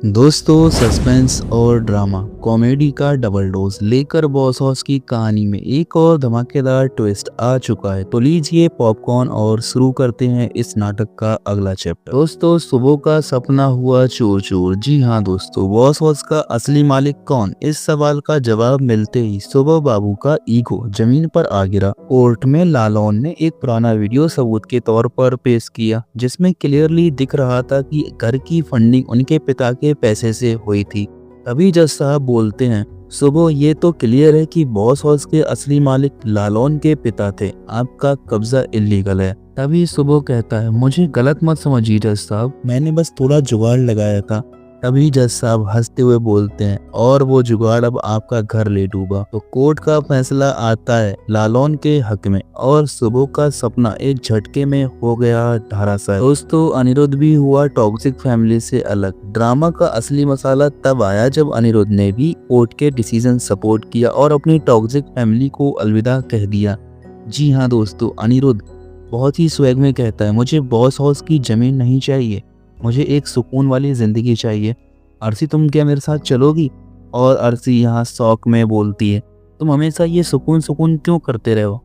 दोस्तों, सस्पेंस और drama comedy का डबल डोज लेकर बॉस हॉस की कहानी में एक और धमाकेदार ट्विस्ट आ चुका है। तो लीजिए पॉपकॉर्न और शुरू करते हैं इस नाटक का अगला चैप्टर। दोस्तों, सुबह का सपना हुआ चूर चूर। जी हाँ दोस्तों, बॉस हॉस का असली मालिक कौन? इस सवाल का जवाब मिलते ही सुबह बाबू का ईगो जमीन पर आ गिरा। कोर्ट में लालौन ने एक पुराना वीडियो सबूत के तौर पर पेश किया, जिसमें क्लियरली दिख रहा था कि घर की फंडिंग उनके पिता के पैसे से हुई थी। तभी जज साहब बोलते हैं, सुबह ये तो क्लियर है कि बॉस हाउस के असली मालिक लालौन के पिता थे, आपका कब्जा इल्लीगल है। तभी सुबह कहता है, मुझे गलत मत समझिए जज साहब, मैंने बस थोड़ा जुगाड़ लगाया था। तभी जज साहब हंसते हुए बोलते हैं, और वो जुगाड़ अब आपका घर ले डूबा। तो कोर्ट का फैसला आता है लालौन के हक में और सुबह का सपना एक झटके में हो गया धराशायी। दोस्तों, अनिरुद्ध भी हुआ टॉक्सिक फैमिली से अलग। ड्रामा का असली मसाला तब आया जब अनिरुद्ध ने भी कोर्ट के डिसीजन सपोर्ट किया और अपनी टॉक्सिक फैमिली को अलविदा कह दिया। जी हाँ दोस्तों, अनिरुद्ध बहुत ही स्वैग में कहता है, मुझे बॉस हाउस की जमीन नहीं चाहिए, मुझे एक सुकून वाली जिंदगी चाहिए। अर्शी, तुम क्या मेरे साथ चलोगी? और अर्शी यहाँ शौक में बोलती है, तुम हमेशा ये सुकून सुकून क्यों करते रहे हो?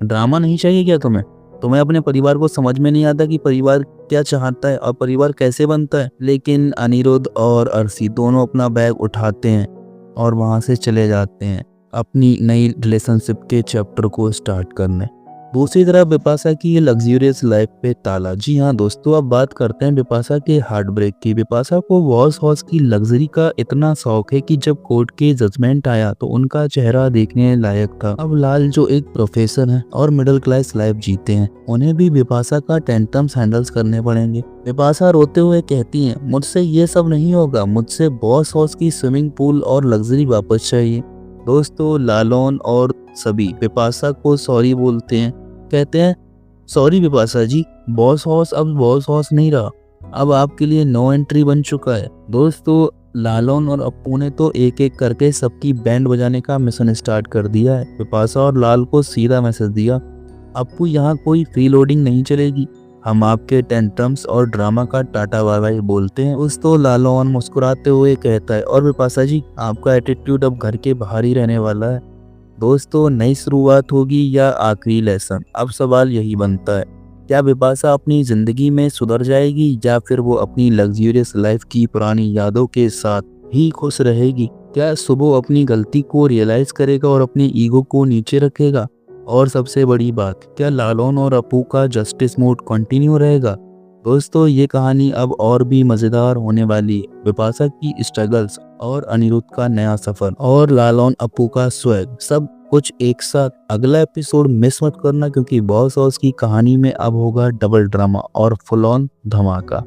ड्रामा नहीं चाहिए क्या तुम्हें? तुम्हें अपने परिवार को समझ में नहीं आता कि परिवार क्या चाहता है और परिवार कैसे बनता है? लेकिन अनिरुद्ध और अर्शी दोनों अपना बैग उठाते हैं और वहाँ से चले जाते हैं अपनी नई रिलेशनशिप के चैप्टर को स्टार्ट करने। दूसरी तरफ बिपाशा की ये लग्जरियस लाइफ पे ताला। जी हाँ दोस्तों, अब बात करते हैं बिपाशा के हार्ट ब्रेक की। बिपाशा को बॉस हाउस की लग्जरी का इतना शौक है कि जब कोर्ट के जजमेंट आया तो उनका चेहरा देखने लायक था। अब लाल जो एक प्रोफेसर है और मिडिल क्लास लाइफ जीते हैं, उन्हें भी बिपाशा का टेंटम्स हैंडल्स करने पड़ेंगे। बिपाशा रोते हुए कहती है, मुझसे ये सब नहीं होगा, मुझसे बॉस हाउस की स्विमिंग पूल और लग्जरी वापस चाहिए। दोस्तों, लालौन और सभी बिपाशा को सॉरी बोलते हैं, कहते हैं, सॉरी बिपाशा जी, बॉस हाउस अब बॉस हाउस नहीं रहा, अब आपके लिए नो एंट्री बन चुका है। दोस्तों, लालौन और अप्पू ने तो एक एक करके सबकी बैंड बजाने का मिशन स्टार्ट कर दिया है। बिपाशा और लाल को सीधा मैसेज दिया, अप्पू यहाँ कोई फ्री लोडिंग नहीं चलेगी, हम आपके टेंट्रम्स और ड्रामा का टाटा बाय बाय बोलते हैं। उस तो लालौन मुस्कुराते हुए कहता है, और बिपाशा जी, आपका एटीट्यूड अब घर के बाहर ही रहने वाला है। दोस्तों, नई शुरुआत होगी या आखिरी लेसन? अब सवाल यही बनता है, क्या बिपाशा अपनी जिंदगी में सुधर जाएगी या फिर वो अपनी लग्जरियस लाइफ की पुरानी यादों के साथ ही खुश रहेगी? क्या सुबह अपनी गलती को रियलाइज करेगा और अपनी ईगो को नीचे रखेगा? और सबसे बड़ी बात, क्या लालौन और अप्पू का जस्टिस मूड कंटिन्यू रहेगा? दोस्तों, ये कहानी अब और भी मजेदार होने वाली है। बिपाशा की स्ट्रगल्स और अनिरुद्ध का नया सफर और लालौन अप्पू का स्वैग, सब कुछ एक साथ। अगला एपिसोड मिस मत करना, क्योंकि बॉस हाउस की कहानी में अब होगा डबल ड्रामा और फुल ऑन धमाका।